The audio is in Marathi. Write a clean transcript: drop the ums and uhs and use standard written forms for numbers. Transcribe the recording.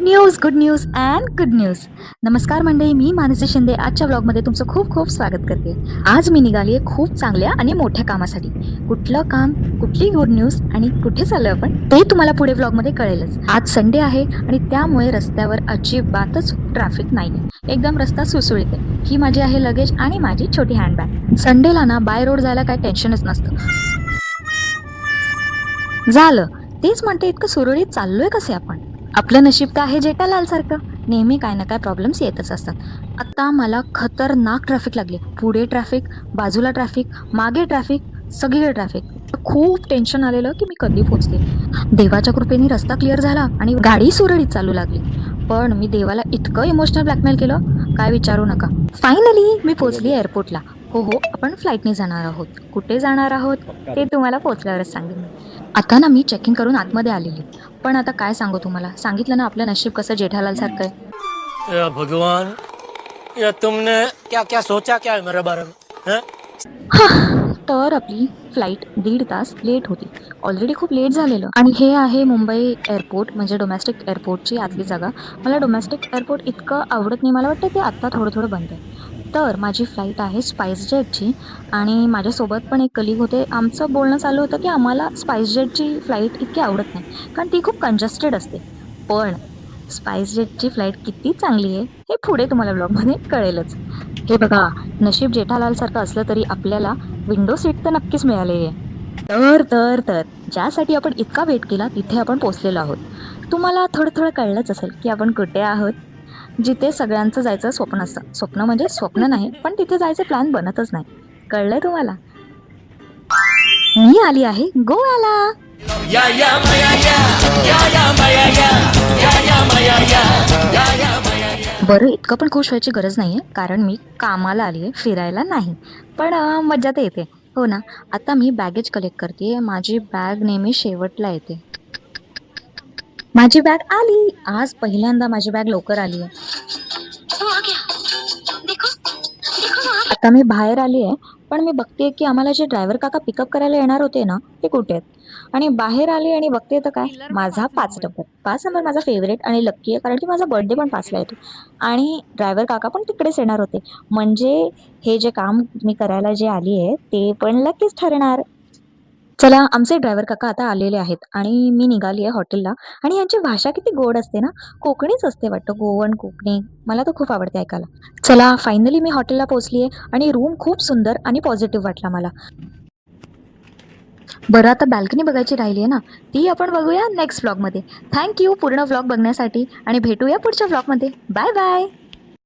Good news and good news. नमस्कार मंडळी, मी मानसी शिंदे आजच्या ब्लॉगमध्ये तुमचं खूप खूप स्वागत करते. आज मी निघाली आहे खूप चांगल्या आणि मोठ्या कामासाठी. कुठलं काम, कुठली गुड न्यूज आणि कुठे चाललो आपण ते तुम्हाला पुढे ब्लॉगमध्ये कळेलच. आज संडे आहे आणि त्यामुळे रस्त्यावर अजिबातच ट्रॅफिक नाही. एकदम रस्ता सुसुळीत आहे. ही माझी आहे लगेज आणि माझी छोटी हँडबॅग. संडेला ना बाय रोड जायला काही टेन्शनच नसतं. झालं तेच म्हणते, इतकं सुरळीत चाललोय कसे आपण. आपलं नशीब तर आहे जेठालाल सारखं, नेहमी काय ना काय प्रॉब्लेम्स येतच असतात. आता मला खतरनाक ट्रॅफिक लागली. पुढे ट्रॅफिक, बाजूला ट्रॅफिक, मागे ट्रॅफिक, सगळीकडे ट्रॅफिक. खूप टेन्शन आलेलं की मी कधी पोहोचते. देवाच्या कृपेने रस्ता क्लिअर झाला आणि गाडी सुरळीत चालू लागली. पण मी देवाला इतकं इमोशनल ब्लॅकमेल केलं काय विचारू नका. फायनली मी पोहोचली एअरपोर्टला. हो, आपण फ्लाईटने जाणार आहोत. कुठे जाणार आहोत ते तुम्हाला पोहोचल्यावरच सांगेन. आता ना मी चेक इन करून आतमध्ये आलेली. पण आता काय सांगू तुम्हाला, सांगितलं ना आपलं नशीब कसं जेठालाल सारखं आहे. या भगवान, या तुमने क्या क्या सोचा क्या है मेरे बारे में, हैं? तर आपली फ्लाईट 1.5 तास लेट होती. ऑलरेडी खूप लेट झालेलं. आणि हे आहे मुंबई एअरपोर्ट, म्हणजे डोमेस्टिक एअरपोर्टची आतली जागा. मला डोमेस्टिक एअरपोर्ट इतकं आवडत नाही. मला वाटतं ते आत्ता थोडं थोडं बंद आहे. तर माझी फ्लाईट आहे स्पाइस जेटची आणि माझ्यासोबत पण एक कलीग होते. आमचं बोलणं चालू होतं की आम्हाला स्पाइस जेटची फ्लाईट इतकी आवडत नाही कारण ती खूप कंजस्टेड असते. पण स्पाइस जेटची फ्लाईट किती चांगली आहे हे पुढे तुम्हाला ब्लॉगमध्ये कळेलच. हे बघा, नशीब जेठालाल सारखं असलं तरी आपल्याला विंडो सीट तर नक्कीच मिळालेली आहे. तर ज्यासाठी आपण इतका वेट केला तिथे आपण पोहोचलेलो आहोत. तुम्हाला थोडं थोडं कळलंच असेल की आपण कुठे आहोत. जिथे सगळ्यांचं जायचं स्वप्न असतं. स्वप्न म्हणजे स्वप्न नाही, पण तिथे जायचं प्लॅन बनतच नाही. कळलंय तुम्हाला? मी आली आहे गोव्याला. बरं, इतकं पण खुश व्हायची गरज नाहीये कारण मी कामाला आली आहे, फिरायला नाही. पण मज्जा तर येते हो ना. आता मी बॅगेज कलेक्ट करते. माझी बॅग नेहमी शेवटला येते. माझी बॅग आली. आज पहिल्यांदा माझी बॅग लवकर आली आहे. आता मी बाहेर आली आहे. पण मी बघते की आम्हाला जे ड्रायव्हर काका पिकअप करायला येणार होते ना ते कुठे आहेत. आणि बाहेर आली आणि बघते तर काय, माझा 5 नंबर माझा फेवरेट आणि लक्की आहे कारण की माझा बर्थडे पण 5ला येतो. आणि ड्रायव्हर काका पण तिकडेच येणार होते. म्हणजे हे जे काम मी करायला जे आली आहे ते पण लक्कीच ठरणार. चला, आमचे ड्रायव्हर काका आता आलेले आहेत आणि मी निघाली आहे हॉटेलला. आणि यांची भाषा किती गोड असते ना. कोकणीच असते वाटतं, गोवन कोकणी. मला तर खूप आवडते ऐकायला. चला, फायनली मी हॉटेलला पोहोचली आहे आणि रूम खूप सुंदर आणि पॉझिटिव्ह वाटला मला. बरं, आता बॅल्कनी बघायची राहिली आहे ना, ती आपण बघूया नेक्स्ट व्लॉगमध्ये. थँक्यू पूर्ण व्लॉग बघण्यासाठी आणि भेटूया पुढच्या व्लॉगमध्ये. Bye bye.